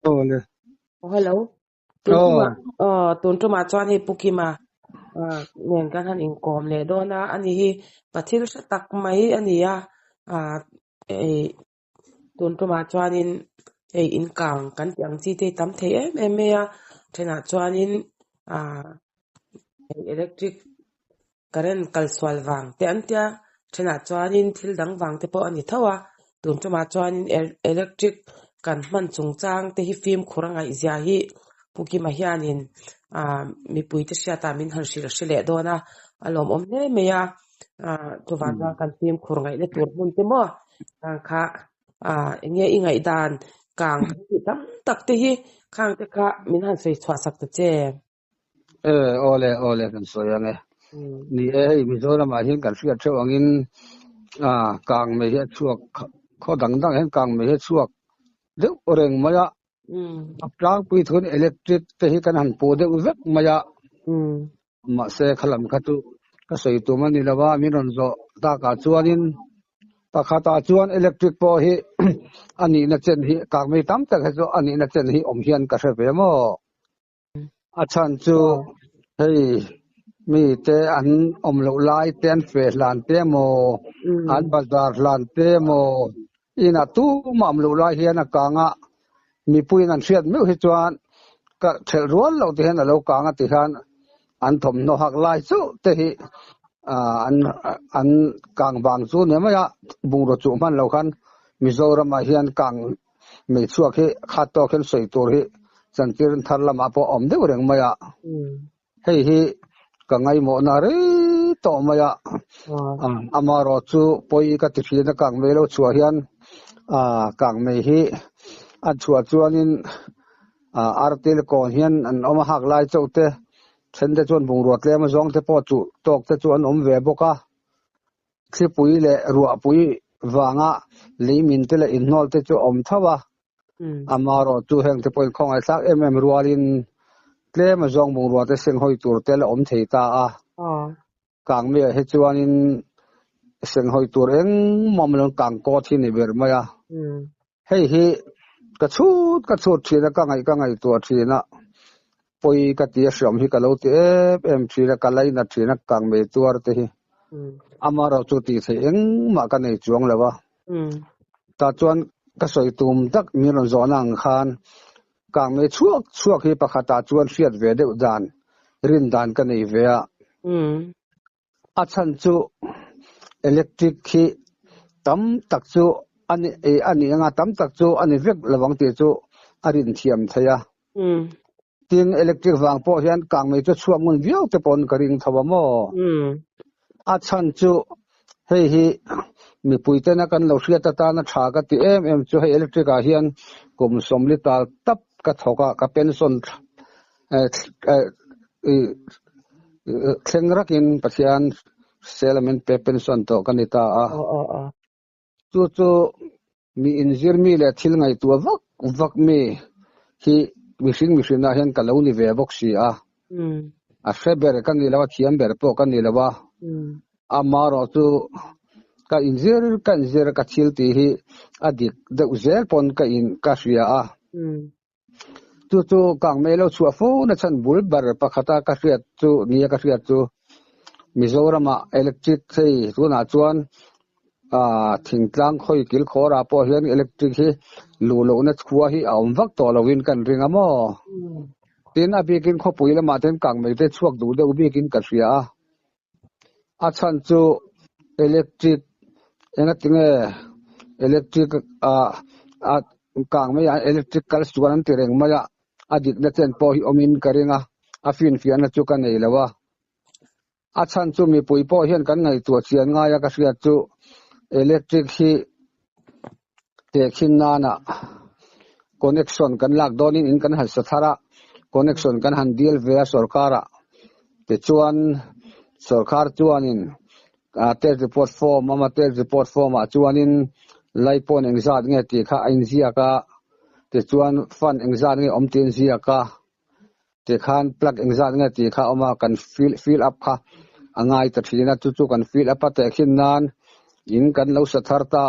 Ole. Hello. Tuntu ma chuan hi pukima nen kan han inkom le dona ani hi pathil tak mai ania tuntu ma chuan in in kang kan tiang chi te tam the em ya thena chuan in electric current kalswal wang te antia thena chuan in thil dang wang te po ani thawa tuntu ma chuan in electric kan man chungchang te hi film khuranga izia hi pukima hianin mi puite sia ta min han sile dona alom omne meya tuwanga kan film khuranga le tur mun te mo kha nge ingai dan kang ti tam tak te hi khang te kha min han sei chwa sak te che ole kan soyange ni mi zora ma hin kan sia chawangin kang me he chuak kho dang hen kang me he chuak de oreng maya aplang pui thun electric te hi kan han po de uvek maya ma se khalam khatu ka sei tu mani lawa mi ron zo ta ka chuanin pakhata chuan electric po hi ani na chen hi kang me tam tak zo ani na chen hi om hian ka hre mo achan chu hei mi te an om lo lai ten fe lan te mo an bazar lan te mo ina tu mam lo lai hian akanga mi puin an hriat meu hi chuan ka thel rual lo te hen alo kanga ti han an thom no hak lai chu te hi an kang bang chu ne ma ya bung ro chu man lo khan Mizoram ma hian kang me chuak hi khat to khen soi tur hi chantir thar lama po om de reng ma ya hei hi ka ngai mo na re to ma ya amaro chu poi ka ti na kang me lo chua hian kang me hi a chua chuanin artil ko hian an oma hak lai chote thende chuan bung ruat le ma zong te po chu tok te chuan om ve boka thli pui le ruwa pui wanga leimin te le innol te chu om thawa amaro chu heng te poi khong ai sak rualin tle ma zong bung ruat te seng hoi tur te le om theita kang me he chuanin seng hoi tur eng mom long kang ko thi ni ber ma ya hei hi ka chut thina ka ngai tu thina poi ka ti shom hi ka lo te em thina ka lai na thina kang me tuar te hi amaro chu ti the eng ma ka nei chuang lawa ta chuan ka soi tum tak mi ron zonang khan kang me chuak hi pakhata chuan hriat ve deuh dan rin dan ka nei ve a chan chu electric hi tam tak chu ani anga tam tak chu ani vek lawang te chu arin thiam thaya tin electric wang po hian kang me chu chuak mun viau te pon karing thawa mo a chan chu hei hi mi puite na kan lo hriat ta na tha ka ti em chu hei electric a hian kum somli tal tap ka thoka ka pension thengrakin pathian settlement pe pension to kanita chu mi injir mi le thil ngai tu vak mi hi mihring na hian kalau ni ve box si a feber kan ni lawa thiam ber po kan ni lawa amaro chu ka injir ka thil ti hi adik de uzel pon ka in ka ria chu kang me lo chu fo na chan bul bar pakhata ka riat chu nia ka riat chu Mizoram electric sei tu na chuan thingtlang khoi kil khora po hian electric hi lulo na chhuwa hi aum vak to lowin kan ringa mo tin a bikin kho puila ma ten kang me te chuak du de bikin ka ria a chan chu electric enga tinge electric kang me electric kal suan te reng ma ya adik na chen po hi omin karinga a fin na chu kan nei lawa a chan chu mi pui po hian kan ngai tu chian nga ya ka ria chu electric hi te khin na connection kan lak donin in kan hal sathara connection kan han deal ve sarkara te chuan sarkar chuanin te report form ma chuanin laipon engzat nge ti kha ainzia ka te chuan fan engzat nge omtin zia ka te khan plug engzat nge ti kha oma kan fill up kha angai ta thina chu kan fill up te khin nan in kan lo sathar ta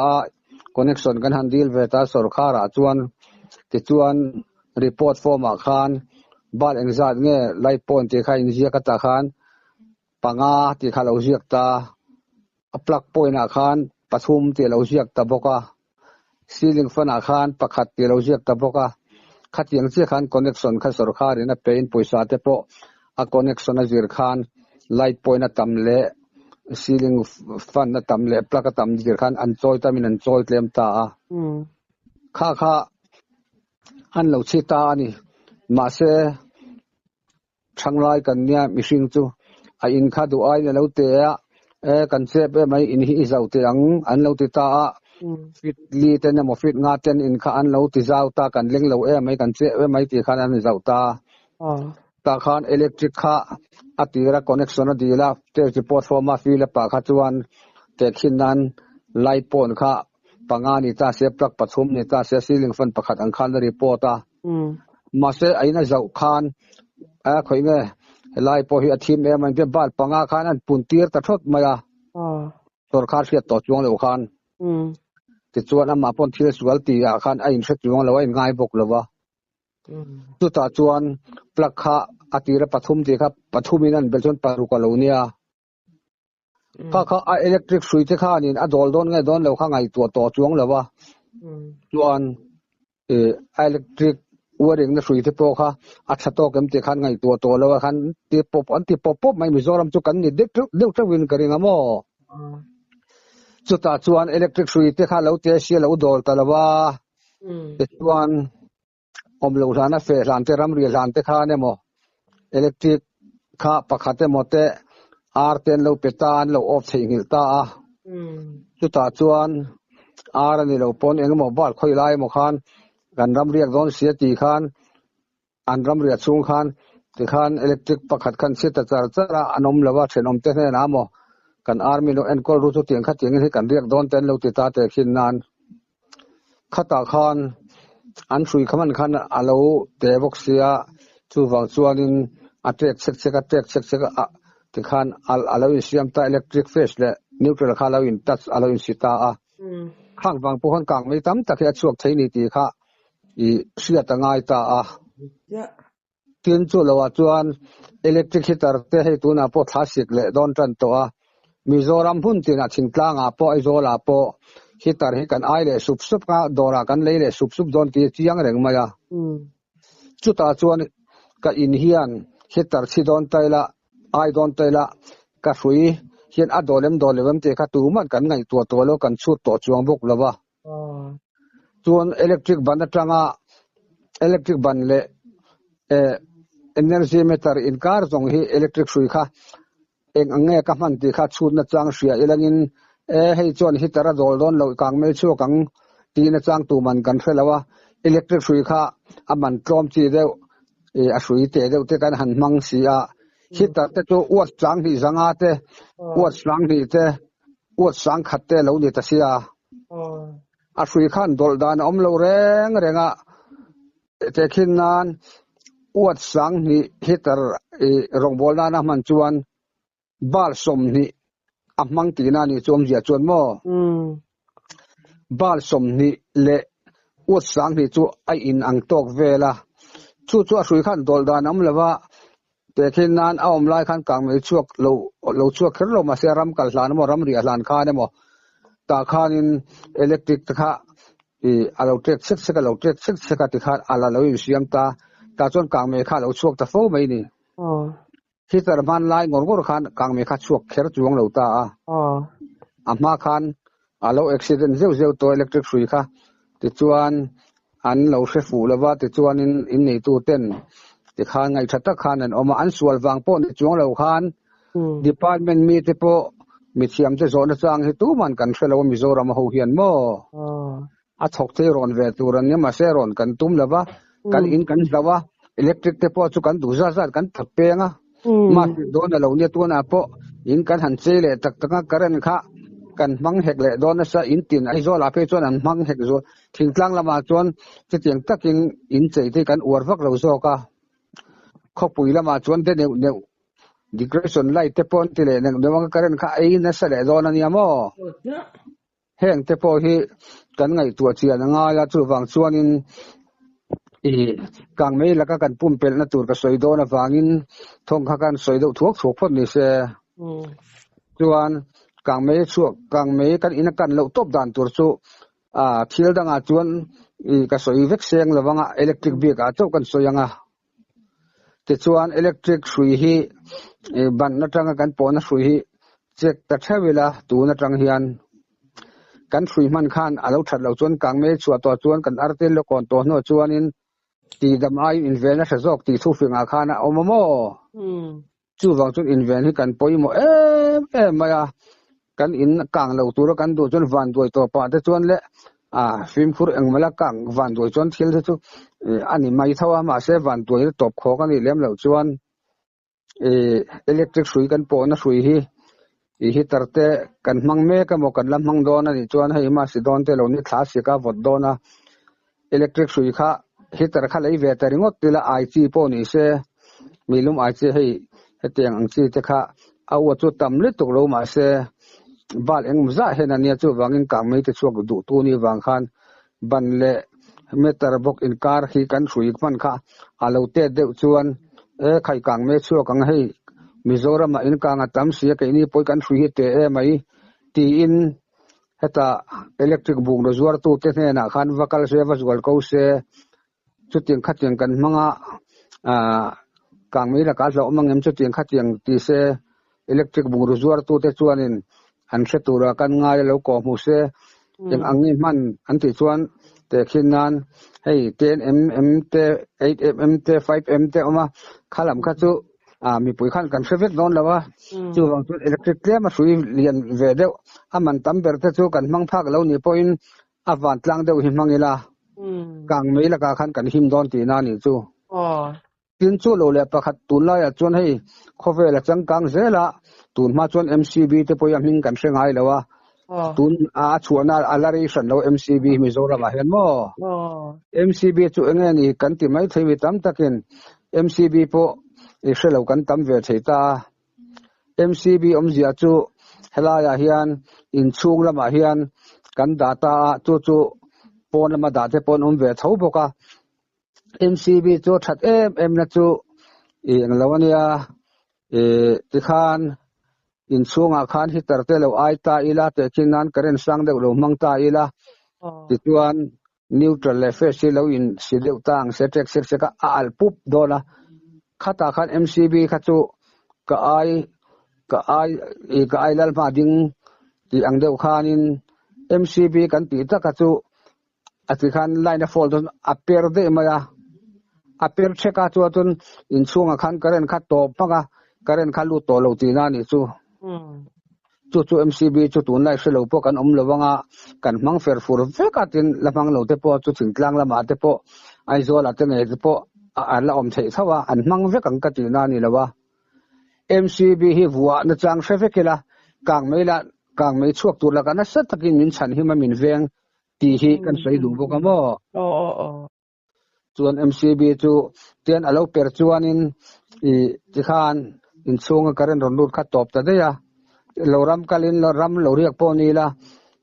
connection kan han deal ve ta sarkara chuan te chuan report form a khan bal engzat nge lai pon ti kha in zia ka ta khan panga ti kha lo ziak ta aplak point a khan pathum ti lo ziak ta boka ceiling fan a khan pakhat ti lo ziak ta boka khatiang che khan connection kha sarkar ina pein poisa te po a connection a zir khan light point a tam le ceiling fan a tam le plak a tam zir khan an choi ta min an choi tlem ta a kha an lo chita ani ma se thanglai kan nia mihring chu a in kha du ai lo te a kan che pe mai in hi zau te ang an lo ti ta a fit li te na mo fit nga ten in kha an lo ti zau ta kan leng lo mai kan che mai ti khan an zau ta ta khan electric kha atira connection a dila te report form a fil pa kha chuan te khinan light pon kha panga ni ta se plak pathum ni ta se ceiling fan pakhat ang khan report a ma se aina zau khan a khoi nge lai po hi athim em an te bal panga khan an puntir ta thot maya sarkar sia to chuang lo khan ti chuan ama pon thil sual ti a khan a in thret chuang lo ai ngai bok lowa tu ta chuan plak kha atira pathum ti kha pathumin an bel chon paru ka lo nia kha a electric sui te kha nin a dol don ngai don lo kha ngai to chuang lowa chuan electric wiring na sui te po kha a thato kem te khan ngai to lo khan ti pop mai Mizoram chu kan ni deu win karing amo chuta chuan electric sui te kha lo te sia lo dol ta lawa chuan om lo rana fe ran te ram ri ran te kha ne mo electric kha pakhate mote ar ten lo petan lo off thingil ta a chuta chuan ar ani lo pon eng mo bal khoi lai mo khan gan ram riak don sia ti khan an ram ria chung khan ti khan electric pakhat khan se ta chara anom lawa thenom te na mo kan army lo en kol ru chu tiang kha tiang hi kan riak don ten lo ti ta te khin nan khata khan an sui khaman khan alo te bok sia chu wang chuanin atek sek ti khan alo in siam ta electric phase le neutral kha lo in touch alo in sita a khang wang po han kang mai tam ta kha chuak thei ni ti kha I sia ta ngai ta a tin chu lo wa chuan electric heater te he tu na po thasik le don tran to a Mizoram hun tin a thingtlang a po izola po heater he kan ai le sup ka dora kan le le sup don ti chiang reng maya chu ta chuan ka in hian heater chi don taila ai don taila ka hrui hian a dolem te kha tu man kan ngai to lo kan chu to chuang bok lawa chuan electric ban atanga electric ban le energy meter in car zong hi electric sui kha eng ange ka man ti kha chut na chang sia elangin hei chuan hi tara dol don lo kang mel chu kang ti na chang tu man kan thelawa electric sui kha aman tlom chi deu a sui te deu te kan han mang sia hi ta te chu wat chang hi zanga te wat sang hi te wat sang khat te lo ni ta sia a sui khan dol dan om lo renga te khin nan wat sang ni hitar rong bol na man chuan bal som ni amang ti na ni chom zia chuan mo bal som ni le wat sang ni chu ai in ang tok vela chu a sui khan dol dan am lawa te khin nan a om lai khan kang me chuak lo chuak kher lo ma se ram kal hlan mo ram ri hlan kha ne mo ta khanin electric kha alo tek sek alo tek sek ti kha ala lo siam ta chon kang me kha lo chuak ta fo mai ni hi tar man lai ngor khan kang me kha chuak kher chuang lo ta ama khan alo accident zeu to electric sui kha ti chuan an lo hre fu lawa ti chuan in nei tu ten ti khan ngai thata khan an oma an sual wang po ni chuang lo khan department mi te po mi thiam te zona chang hi tu man kan thelo Mizoram ho hian mo a thok te ron ve turan ne ma se ron kan tum lawa kan in kan lawa electric te po chu kan du za kan thapenga ma don lo ne tu na po in kan han che le tak current kha kan mang hek le don sa in tin ai zo la pe chon an mang hek zo thingtlang lama chon che tiang takin in chei te kan ur vak lo zo ka khopui lama chon te ne digression light te pon ti le ne mang current kha ai na sa le don ani amo heng te po hi kan ngai tu chia na nga la chu wang chuan in kang mei la ka kan pum pel na tur ka soido na wangin thong kha kan soido thuak phot ni se chuan kang mei kan ina kan lo top dan tur chu thil danga chuan ka soi vek seng lawanga electric bike a chau kan soyanga te chuan electric hrui hi ban na tanga kan pona hrui hi chek ta thawela tu na tang hian kan hrui man khan alo that lo chuan kang mei chua to chuan kan artel lo kon to no chuanin ti damai inven na sajok ti thu finga khana omamo chu wang chun inven hi kan poimo maya kan in kang lo tur kan du chun van doi to pa te chuan le film khur engmala kang van doi chon thil chu ani mai thawa ma se van doi top kho kan ni lem lo chuan electric hrui kan po na hrui hi tarte kan mang me ka mo kan lam mang don ani chuan hei ma si don te lo ni thla si ka vot dona electric hrui kha hitar kha lei ve taringot tila IT po ni se milum IT hei heteng ang chi te kha aw chu tamli tuk lo ma se bal eng za henania chu wangin kang mei te chuak du tu ni wang khan ban le meter bok in car hi kan hrui man kha alo te deuh chuan khai kang me chu kang hei Mizoram in kang atam sia ke ni poi kan hrui te mai ti in heta electric bung ro zuar tu te na khan vakal se vaswal ko se chuting khating kan manga kang mei la ka lo mangem chuting khating ti se electric bung ro zuar tu te chuanin an setura kan ngai lo ko mu se eng angi man an ti chuan te khinan hei 10mm te 8mm te 5mm te oma khalam kha chu mi pui khan kan sevet don lawa chu wang chu electric tlem a hrui lian ve deuh aman tam ber te chu kan mang phak lo ni point awan tlang deuh hi mangila kang mei la ka khan kan him don ti na ni chu tin chu lo le pakhat tun la ya chon hei khowela chang kang zela tun ma chon MCB te poi am hing kan hrengai lawa tun chuana alari san lo MCB Mizoram a hen mo MCB chu enge ni kan ti mai thei tam takin MCB po ishelo kan tam ve theita MCB omzia chu helaya hian in chung lama hian kan data chu pon lama data pon ve tho boka MCB chu that em na chu englawania ti khan in chunga khan hi tarte lo ai ta ila te khinan karen sang de lo mangta ila ti tuan neutral le fe si lo in si de tang se tek se ka al pup dola khata khan MCB kha chu ka ai lal ma ding ti ang deuh khanin MCB kan ti ta ka chu ati khan line of fault appear de maya appear cheka chu atun in chunga khan karen kha to panga karen kha lu to lo ti na ni chu chu MCB chu tun lai se lo po kan om lowanga kan mang fer fur vekatin lamang lo te po chu thingtlang lama te po ai zola te ne te po ala om thei thawa an mang vekang ka ti na ni lawa MCB hi wa na chang sevekela kang mei chuak tur la kana sa takin min chan hi ma min veng ti hi kan sei du boka mo chuan MCB chu tian alo per chuanin ti khan in chunga karen ron lut kha top ta de ya loram kalin loram lo riak po ni la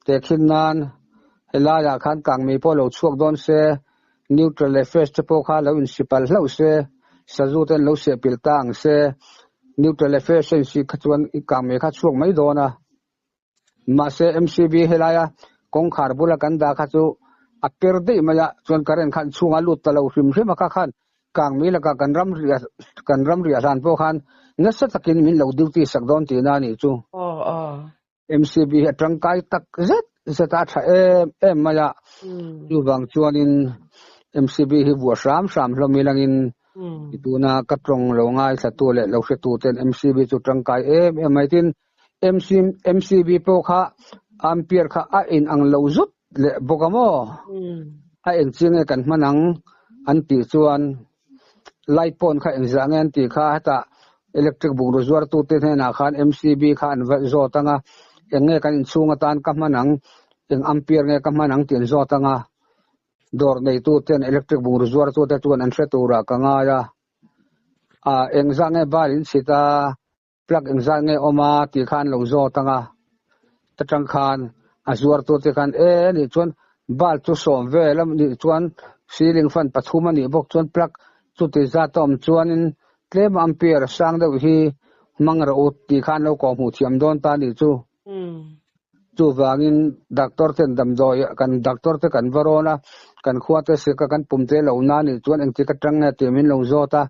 te khinnan helaya khan kang mei po lo chuak don se neutral affairs te po kha lo municipal lo se sajuten lo se piltang se neutral affairs si khachuan kang mei kha chuak mai dona ma se MCB helaya kong khar bula kan da kha chu apper de maya chuan karen khan chunga lut ta lo hrim ka khan kang mei la ka kan ram ria ran po khan nasa takin min lo duty sakdon ti na ni chu MCB atang kai tak zeta tha em maya chu wang chuanin MCB hi bua sam lo milangin ituna katrong lo ngai sa tu le lo se tu ten MCB chu tang kai em mai tin MCB po kha ampere kha a in ang lo zut le bokamo a en chinge kan manang an ti chuan light pon kha en zangen ti kha ta electric bung ro zuar tu te na khan MCB khan zo tanga enge kan chunga tan ka manang eng ampere nge ka manang tin zo tanga dor nei tu ten electric bung ro zuar tu te tuan an se tura ka nga ya eng zange balin sita plug eng zange oma ti khan lo zo tanga tatang khan azuar tu te khan ni chuan bal chu som ve lam ni chuan ceiling fan pathum ani bok chuan plug chu ti za tom chuanin tlem ampere sang deuh hi mangra ut ti khan lo ko mu thiam don ta ni chu chu wangin doctor ten damdoi kan doctor te kan varona kan khuate se ka kan pumte lo na ni chuan eng ti ka tang na te min lo zota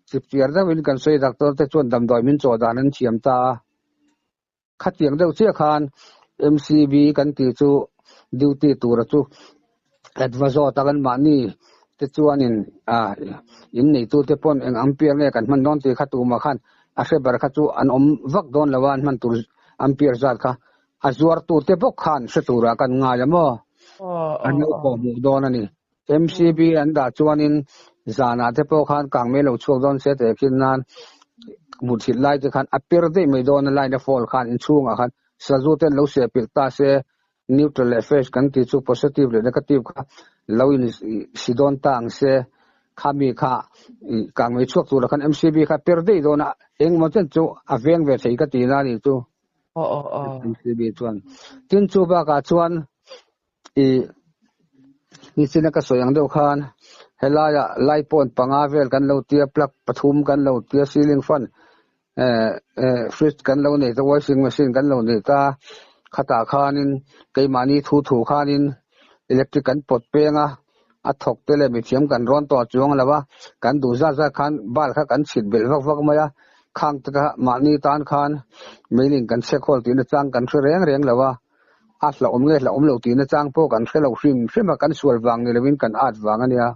chiptiar da win kan sei doctor te chuan damdoi min cho danan thiam ta khatiang deuh che khan MCB kan ti chu duty tur chu advisor ta kan mani te chuanin in nei tu te pon eng ampere ne kan man don ti khatu ma khan a se bar kha chu an om vak don lawan man tur ampere zat kha azuar tu te bok khan se tura kan nga lamo an no ko mu don ani MCB an da chuanin zana te po khan kang me lo chuak don se te kin nan mu thil lai te khan apir de me don lai na fall khan in chunga khan sazu ten lo se pil ta se neutral effect kan ti chu positive le negative kha lo in sidon tang se khami kha kang me chuak tu la khan MCB kha per de dona eng mo chen chu aveng ve thei ka ti na ni chu MCB chuan tin chu ba ka chuan ni sina ka soyang deuh khan helaya light point panga vel kan lo tia plug pathum kan lo tia ceiling fan fridge kan lo nei ta washing machine kan lo nei ta khata khanin keimani thu khanin electric kan pot penga athok tele mi thiam kan ron to chuang lawa kan du za khan bal kha kan chit bel vak maya khang ta mani tan khan mailing kan se khol tin chang kan reng lawa asla omnge la omlo tin chang po kan khelo hrim kan sual wang ni lewin kan at wang ania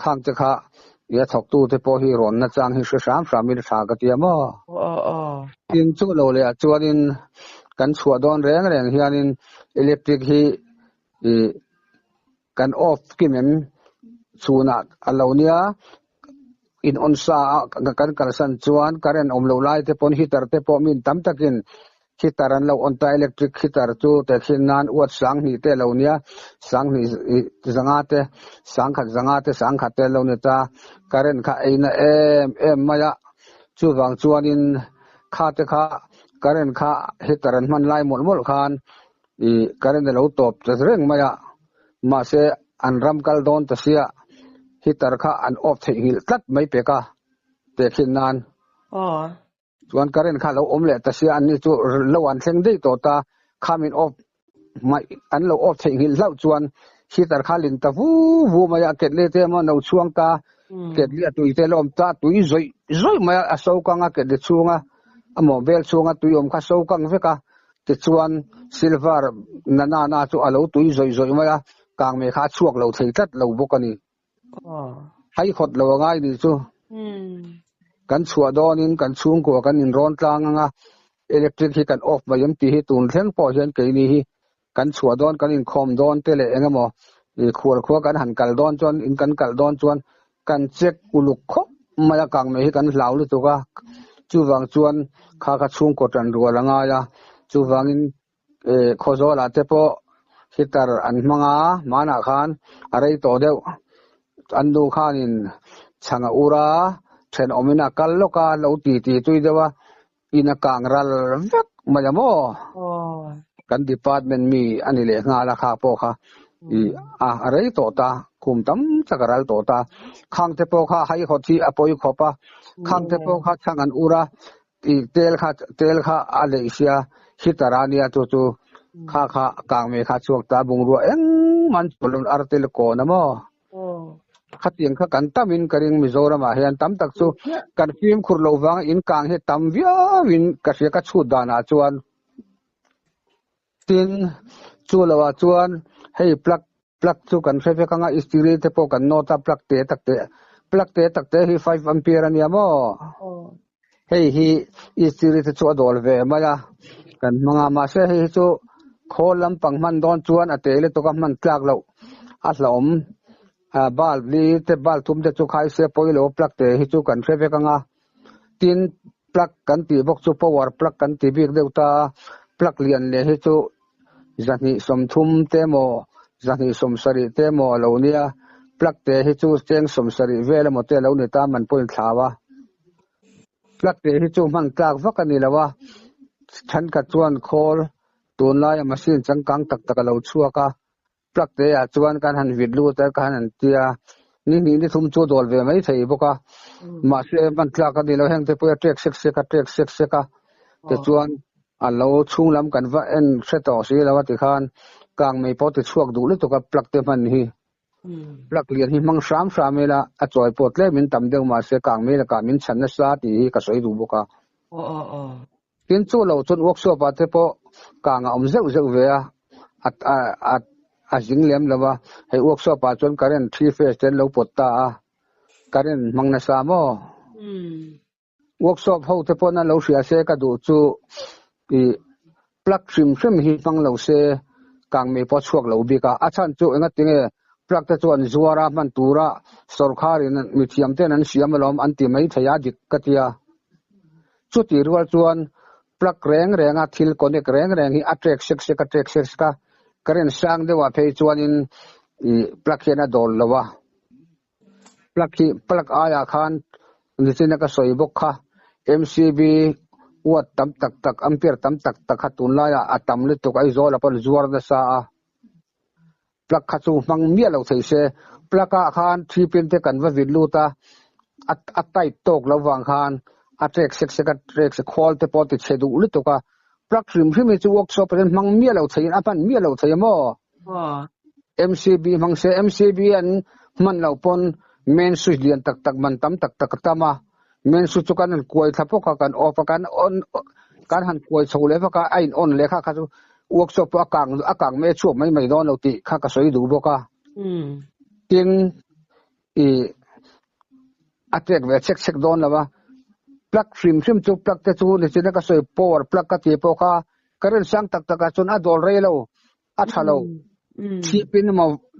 khang ta kha ya thok tu te po hi ron na chang hi sham min tha ka tia mo tin chu lo le chuanin kan chua don reng hianin electric hi kan off kimen chuna alonia in on sa kan kalsan chuan current omlo lai te pon heater te po min tam takin heater an lo on ta electric heater chu te khinan wat sang ni te lonia sang ni zanga te sang khat te lo ne ta current kha eina em maya chu wang chuanin kha te kha current kha heater an man lai mol khan current lo top reng maya ma se an ram kal don ta sia heater kha an off thei hil tlat mai pe ka te khinan chuan current kha lo omle ta sia an ni chu lo an thleng dei to ta khamin off mai an lo off thei hil lau chuan heater kha lin ta vu maya ket le te ma no chuang ta ket li atui te lom ta tui zoi maya aso ka nga ket de chunga amo bel chunga tui om kha so kang veka te chuan silver na chu alo tui zoi maya kang me kha chuak lo thei tat lo bokani hai khot lo ngai ni chu kan chua donin kan chung ko kan in ron tlang nga electric hi kan off bayam ti hi tun thleng po hian ke ni hi kan chua don kan in khom don te le engamo khwal kan han kal don chon in kan kal don chon kan check uluk kho maya kang me hi kan hlau lu tu ka chu wang chuan kha chung ko tan ro langa ya chu wangin khozola te po hitar an manga mana khan arei to deuh andu khanin changa ura then omina kalloka lo ti tui dewa ina kangral vek mayamo kan department mi ani le nga la kha po kha arei to ta kum tam chakaral to ta khang te po kha hai hothi apoi khopa khang te po kha changan ura tel kha alesia hitarania tu kha kang me kha chuak ta bungru eng man polon artel ko namo khatiang kha kan tamin karing mizoram a hian tam tak chu kan film khurlo wang in kang he tam win ka sia ka chu dana chuan tin chu lawa chuan hei plug chu kan fe ka nga istiri te po kan nota plug te takte hi 5 ampere ani amo hei hi istiri te chu adol ve maya kan manga ma se hi chu kholam pangman don chuan atele to ka man tlak lo ahlom bal li te bal tum te chu khai se poilo plug te hi chu kan fe ka nga tin plug kan ti bok chu power plug kan ti bik deuta plug lian le hi chu zani somthum te mo zani somsari te mo lo nia plug te hi chu cheng somsari vela mo te lo ni ta man point thlawa plug te hi chu man tlak vakani lawa than ka chuan khol tunlai machine changkang tak lo chuaka ปลักเตะจวนกันหันวิดลูแต่กันหันเตียนี่ทุ่มจูดอลเวไม่ใช่บ่ก็มาเสมันตลากันนี่เราแห่งเตปเทรกเซ็กๆแต่จวนอันเราชุ่งลำกันว่าเอ็นเสตอสิแล้วว่าติคันกลางไม่พอติชวกดูเลยตัวกับปลักเตมันนี่ปลักเลียนหิมัง3เมละอจอยปอดเลยมินตำเดียวมาเสกลางเมละกามินฉันนะซาติก็สวยดูบ่ก็กินจูเราจนวอกซัวปะเตปกางอมเซาเวอะจิงเลียมแล้วว่าให้วอกซัวปะจนกัน3 phase เต็นเราปดตากันมังนะซามอworkshop ho te pona lo sia se ka du chu I plug sim hi pang lo se kang me po chuak lo bi ka achan chu enga tinge plug ta chuan zuara man tura sarkharin mithiam ten an siam lom an ti mai thaya dik katia chu ti rual chuan plug reng a thil connect reng hi attract sek ka karen sang de wa phei chuan in I plug hena dol lawa plug aya khan ni sina ka soi bok kha MCB wat tam tak ampere tam tak hatun la ya atam le to kai zol apal zuar da sa plak khachu mang mia lo thei se plaka khan 3 pin te kan va vidlu ta atai tok lawang khan atrek se khol te pot te chedu le to ka plak rim hi me chu workshop ren mang mia lo thei apan mia lo thei mo MCB mang se MCB an man lo pon main switch lian tak man tam tak tama men su chu kan koi thapo ka kan off kan on kan han koi chole fa ka ain on le kha chu workshop akang me chu mai don lo ti kha ka soi du bo ka tin I atek ve check don la ba plug sim chu plug te chu le china ka soi power plug ka ti po ka current sang tak ka chun a dol re lo a thalo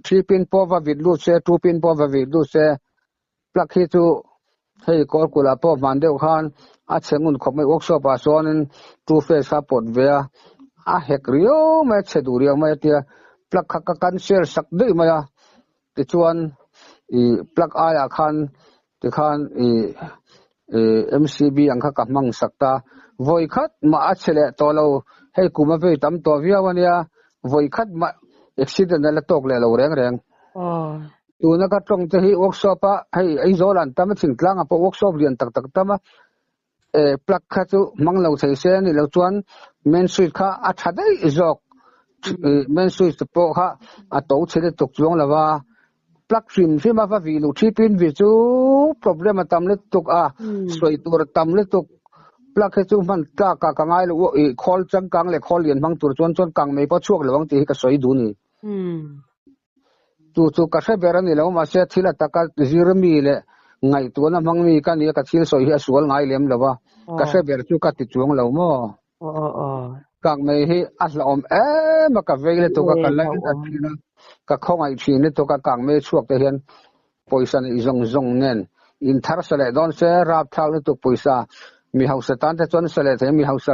3 pin po va vidlu se 2 pin po va vidlu se plug hi chu hey kor kula po mandeu khan a chengun khomai workshop a sonin 2 phase support ve a hek rio me cheduria me tia plug kha kan share sak dei ma ya ti chuan I plug aya khan ti khan MCB ang kha ka mang sakta voi khat ma a chele to lo hey kuma ve tam to viawania voi khat ma accident la tok le lo reng tu na ka tong te hi workshop a hei ai zolan tam thing tlang a po workshop lian tak tama plug kha chu manglo thei se ni lo chuan main switch kha a thadai izok main switch po kha a to chele tok chuang lawa plug sim ma va vi lu 3 pin vi chu problem tam le tok a soi tur tam le tok plug kha chu man ta ka ngai lo khol chang kang le khol lian mang tur chon kang me po chuak lawang ti ka soi du ni tu ka se beran ni lo ma se thila taka zirmi le ngai tu na mangmi ka ni ka thil soi hi sual ngai lem lawa ka se ber chu ka ti chuang lo mo kang me hi aslom ma ka veile to ka kala athina ka khongai thine to ka kang me chuak te hian poisa ni zong nen in thar sale don se rap thal to poisa mi hausa tan te chon sale the mi hausa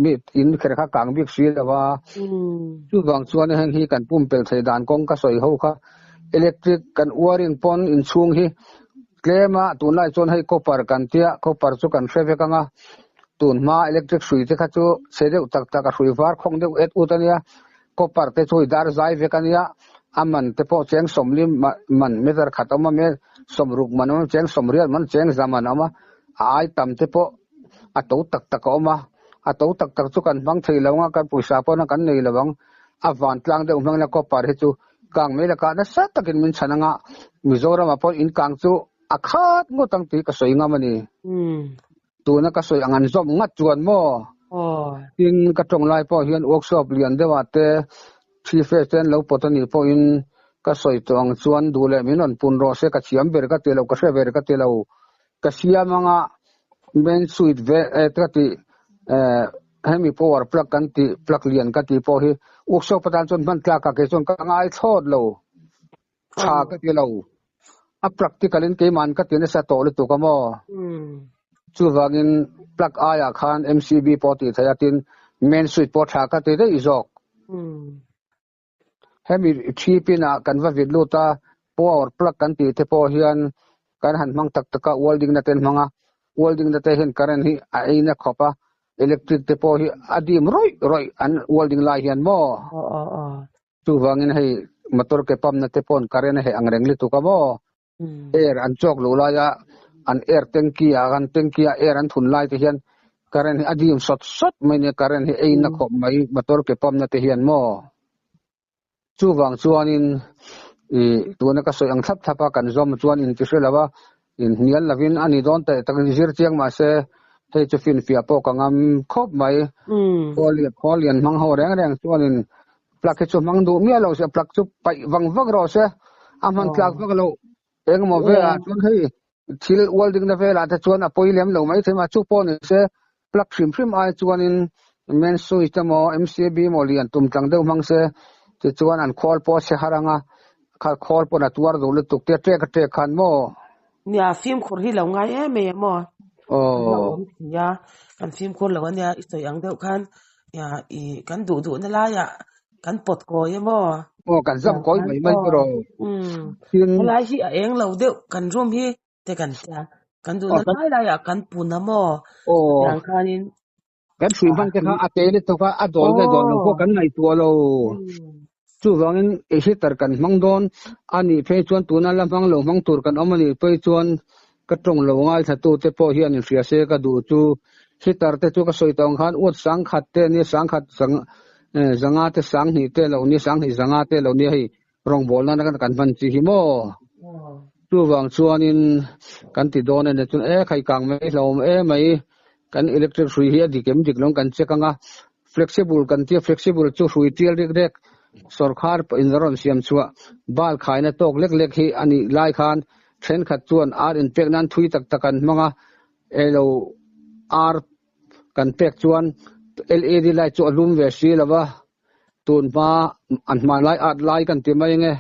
mi in kher kha kang bik si lawa chu wang chuan hang hi kan pum pel thei dan kong ka soi ho kha electric kan wiring pon in chung hi klema tunai chon hai copper kan tia copper chu kan seve kanga tun ma electric sui te kha chu sedeu tak ka sui var khong deu et utania copper te chui dar zai ve kania aman te po cheng somlim man meter khatama me somruk manam cheng somrial man cheng zaman ama ai tam te po ato tak oma ato tak chu kan bang thei lawnga kan puisa pon kan nei lawang avan tlang deu mangla copper he chu kang me la ka na sa takin min chananga mizoram apon in kang chu akhat ngo tang ti ka soinga mani tu na ka soi angan zom ngat chuan mo tin ka tong lai po hian workshop lian dewa te 3 phase ten lo potani po in ka soi tong chuan dule minon pun ro se ka chiam ber ka te lo ka se ber ka te lo ka siamanga main switch ve ti hemi power plug kan ti plug lian ka ti po hi workshop patan chon man tla ka ke chon ka ngai thod lo cha ka ti lo a practical in ke man ka ti na sa to le to ka mo chu wangin plug aya khan MCB po ti thayatin main switch po tha ka ti de izok hemi 3 pin a kan va vidlu ta power plug kan ti te po hian kan han mang tak taka welding na ten manga welding na te hen current hi a ina khopa electric te po hi adim roi an welding lai hian mo chu wangin hei motor ke pam na te pon karen he angreng li tu ka mo air an chok lo la ya an air tanki an tanki air an thun lai te hian karen he adium sot mai ne karen he ein na khop mai motor ke pam na te hian mo chu wang chuanin tu na ka soi ang thap kan zom chuanin ti selawa in nial lavin ani don te tak zir chiang ma se te chu fin fia po ka ngam khop mai kolian mang ho reng chuanin plak chu mang du mi lo se plak chu pai wang vak ro se aman plak vak lo eng mo ve a chun hei thil welding na vela ta chuan a poilem lo mai thema chu po ni se plak shrim ai chuanin men sui ta mo mcb mo lian tum tlang deu mang se ti chuan an khol po se haranga khal khol po na tuar do le tuk te te khan mo nia film khur hi lo ngai e me mo ya kan film khur lo nia istoi ang deu khan ya I kan du na la ya kan pot ko ye mo kan zam koi mai ro tin la hi a eng lo deu kan rom hi te kan ta kan du na lai la ya kan pu na mo yang khanin kan sui ban te kha ate le to ka adol ge don lo ko kan ngai tu lo chu wangin e hi tar kan mangdon ani phe chuan tu na lamang lo mang tur kan omani pe chuan ka tong lo ngai tha tu te po hian in ria se ka du chu hi tar te chu ka soi tong khan ut sang khat te ni sang khat sang zanga te sang ni te lo ni sang ni zanga te lo ni hei rong bol na kan ban chi hi mo chu wang chuanin kan ti don ne chun khai kang me hlom mai kan electric hrui hi dikem diklong kan chekanga flexible kan ti flexible chu hrui tial rek sarkar inron siam chua bal khaina tok lek hi ani lai khan then khat chuan ar in pek nan thui tak takan manga elo ar kan pek chuan led light chu alum ve si lawa tun ma an ma lai at lai kan ti mai nge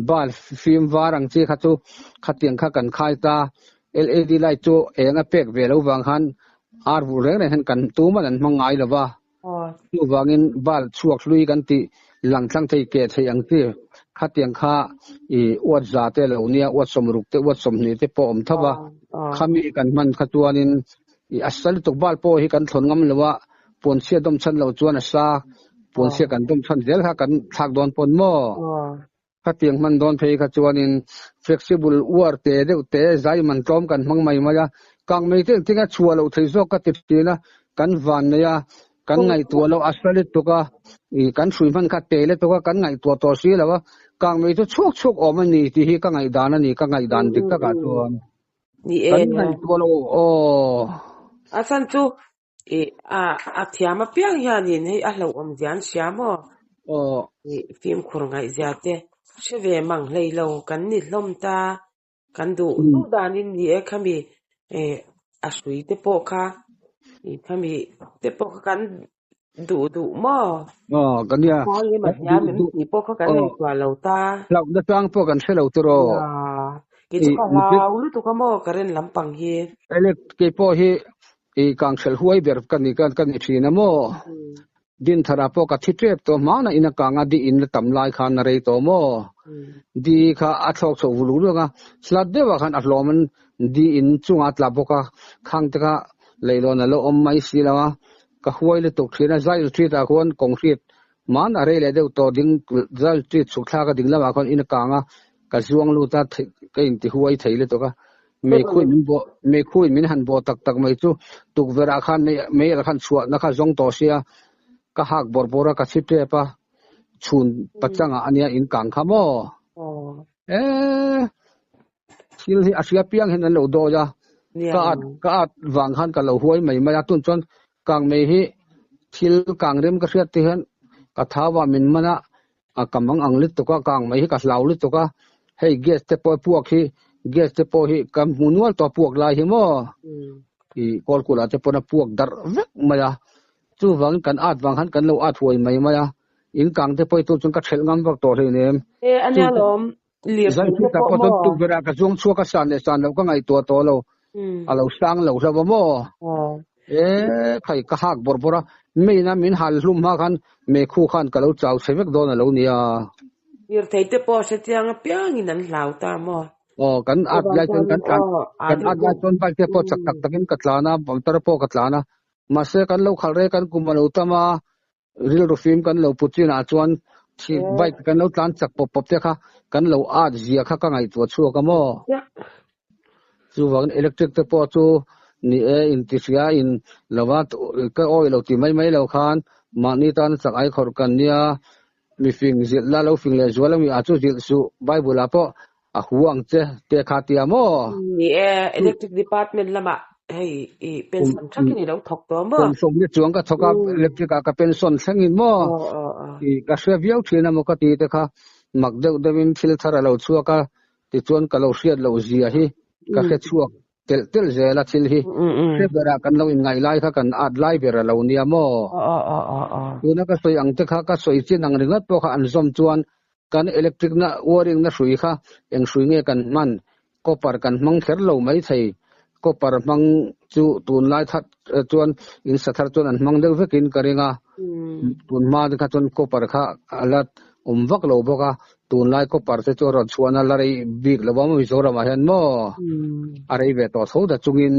bal film warang chi kha chu khatiang kha kan khai ta led light chu enga pek ve lo wang han ar bu reng han kan tu man an mangai lawa chu wangin bal chuak lui kan ti lang thlang thei ke thei ang ti khatiang kha wat za te lo nia wat somruk te wat somni te po om thawa khami kan man khatuanin asal tok bal po hi kan thon ngam lawa pon sia dom chan lo chuan asa pon sia kan dom chan del kha kan thak don pon mo khatiang man don phei kha chuanin flexible war te deu te zai man tom kan mang mai ma ya kang mei te tinga chua lo thei zo ka ti na kan van na ya kan ngai tu lo asal to ka kan sui man kha te le to ka kan ngai to si lawa kang mei to chuk om ni ti hi ka ngai dan ani ka ngai dan dik ta ka chuan ni kan ngai to lo asan chu a thiama piang hianin hei a hlo om zian siamo film khur ngai zate cheve mang hlei lo kan ni hlom ta kan du danin ni e khami a sui te po kha khami te po kan du mo kan ya ni ma ya men ni po kha kan nei kwa lo ta lau da tang po kan selo to ro ki chu ka la ulu to ka mo karen lampang hi ele ke po hi kang sel huai ber kan ni thina mo din thara po ka thitrep to ma na ina kanga di in tam lai khan na rei to mo di kha athok so vulu nga slat dewa khan atloman di in chunga tla boka khang ta leilo na lo om mai silawa ka huai le to thina zail tri ta kon concrete man are le de to ding zail tri chukha ka ding lawa kon ina kanga ka zuang lu ta ka in ti huai theile to ka me khui min han bo tak mai chu tuk vera khan me khan chuwa na kha zong to sia ka hak borbora ka chitre pa chun pachanga ania in kang khamo thil hi asia piang hen lo do ja ka at wang han ka lo huai mai ma tun chon kang me hi thil kang rem ka hriat ti han ka thawa min mana kamang anglit to ka kang mai hi ka hlaulit to ka hei gas te po puak hi gas te po hi kam munual to puak lai hi mo kolkula te po na puak dar vek maya chu wang kan at wang han kan lo at huai mai maya in kang te po tu chun ka thel ngam vak to the nem ania lom lir te po mo tu vera ka zong chua ka san lo ka ngai to lo alo sang lo sa mo khai ka hak borbora me na min hal hlum ma khan me khu khan ka lo chau sevek don lo nia lir thei te po se tiang piang in an hlau ta mo kan at lai kan at lai ton pa te po chak tak takin katlana bomtar po katlana mase kan lo khalre kan kumalo tama ril ro film kan lo putin a chuan ที่ใบกันเราตานจักปบเตค่ะกันเราอาเจียค่ะก็ไงตัวชั่วก็มอจูวันอิเล็กทริกเตปอจูนี่อินติเซียอินลาวาก็โอ้ยเราที่ไม่เราคานมานี่ตานสักไอขอกันเนี่ยมีฟิงจิตละเราฟิงเลยจวนมีอาจูจิตสุไบบุลาปอห่วงเจเตคาเตียมอนี่อิเล็กทริกดีพาร์ตเมนต์ละมะให้เป็นส่วนชักนี่เราถกตัวมั้งส่งนี่จวงก็ถกกับอิเล็กทริกก็เป็นส่วนชักนี่มั้งที่ก็เสียวิวที่นั่นมันก็ตีแต่ค่ะมักเดวินฟิลเตอร์เราชัวก็ที่จวนก็เราเสียเราเสียฮีก็แค่ชัวเตลเจละทิลฮีเรียบร้อยกันเราอินไงไล่ค่ะกันอัดไล่เบรเราเนี่ยมั้งตัวนั้นก็สวยอังเตค่ะก็สวยจริงอังริงัดพวกอันสมจวนกันอิเล็กทริกน่ะวอริงน่ะสวยค่ะยังสวยเงี้ยกันมันก็ปาร์กันมังเขรเราไม่ใช่ก็ปาร์มังจูตุนไล่ทัดจวนอินสัตว์จวนอันมังเดือดกินกันเองตุนมาดิค่ะจวนก็ปาร์ค่ะลัดวักเราบอกว่าตุนไล่ก็ปาร์เสจวนรถชวนอะไรบิกแล้วว่าไม่โซรามาเห็นมั้งอะไรแบบต่อสู้แต่จุงิน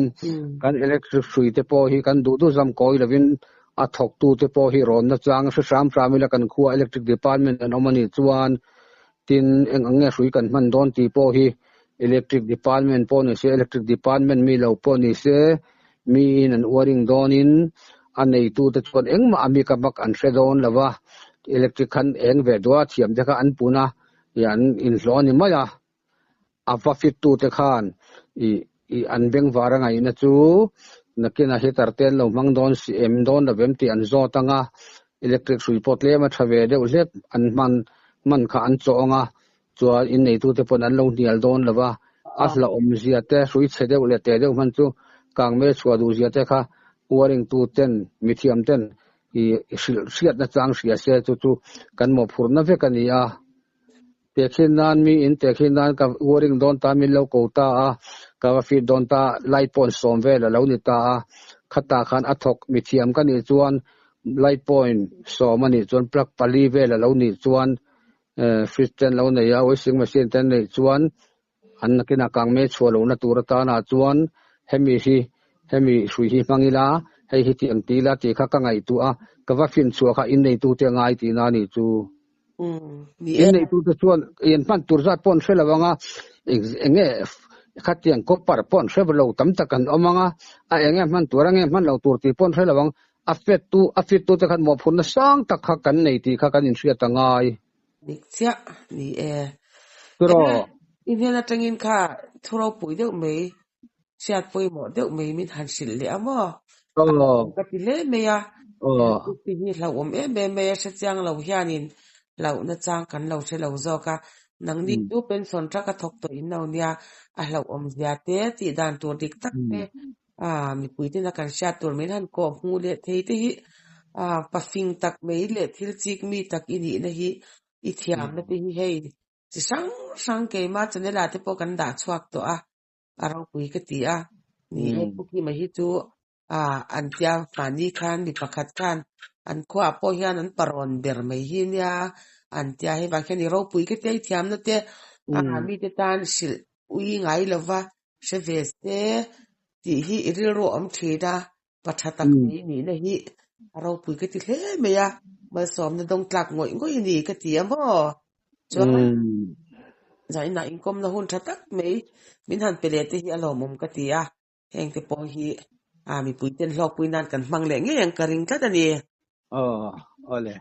กันอิเล็กทริกสวยเตปอฮีกันดูจำก้อยแล้ววินอัฐกตูเตปอฮีรอนนะจังสามมิลกันขัวอิเล็กทริกดีพาร์ตเมนต์อันอมันนี่จวนตินเองเงี้ยสวยกันมันโดนตีปอฮีelectric department po ni se electric department mi lo po ni se mi in waring donin anei tu te chon eng ma ami ka bak an sedon lawa electric khan eng ve dwa thiam de ka an puna yan in zone ma ya afa fit tu te khan i an beng waranga ina chu nakina he tarten lo mang don si em don la vem ti an zo tanga electric sui pot le ma thave de ulep an man kha an chonga chua in nei tu te pon an lo nial don lawa asla zia te sui chede ule te de man chu kang me chua du zia te kha waring tu ten mithiam ten i siat na chang sia se chu kan mo phurna ve kan ya te khinan mi in te khinan ka waring don ta min lo ko ta ka fi don ta light point som ve la lo ni ta khata khan athok mithiam kan ni chuan light point som ani chuan plug pali ve la lo ni chuan Christian lo nei ya washing machine ten nei chuan an nakina kang me chhualo na turata na chuan hemi sui hi mangila hei hi ti angtila ti kha ka ngai tu a ka va fin chua kha in nei tu te ngai ti na ni chu in nei tu te chuan in pan turzat pon selawanga enge khatiang ko par pon seblo tam takan omanga a enge man turange man lo tur ti pon selawang afet tu te khan mo phun na sang tak kha kan nei ti kha kan in sia tangai Niksia ni pero inhena tangin kha thuro pui deu mei siat pui mo deu mei min han sil le amo ka pile me ya ti ni la om me se chang lo hianin lo na chang kan lo se lo zo ka nang ni tu pen son tra ka thok to in no nia a lo om zia te ti dan tur dik tak te mi pui tin kan sha tur min han ko hu le thei te hi pa fing tak mei le thil chik mi tak ini na hi i thiam na ti hei chi sang ke ma chane la te po kan da chuak to aro pui ka ti ni hei puki ma hi chu an tia fani khan ni pakhat khan an ko apo hian an paron ber mai hi nia an tia he ba khen ni ro pui ka te thiam na te mi te tan sil ui ngai lova se veste ti hi iril ro am theda pathatak ni na hi aro pui ka ti hle me ya ma som na dong tlak ngoi ni ka ti amo chuan zai na inkom na hun thatak mei min han pele te hi alo mum ka ti heng te po hi mi pui ten hlok pui nan kan mang le nge yang karing ta ni ole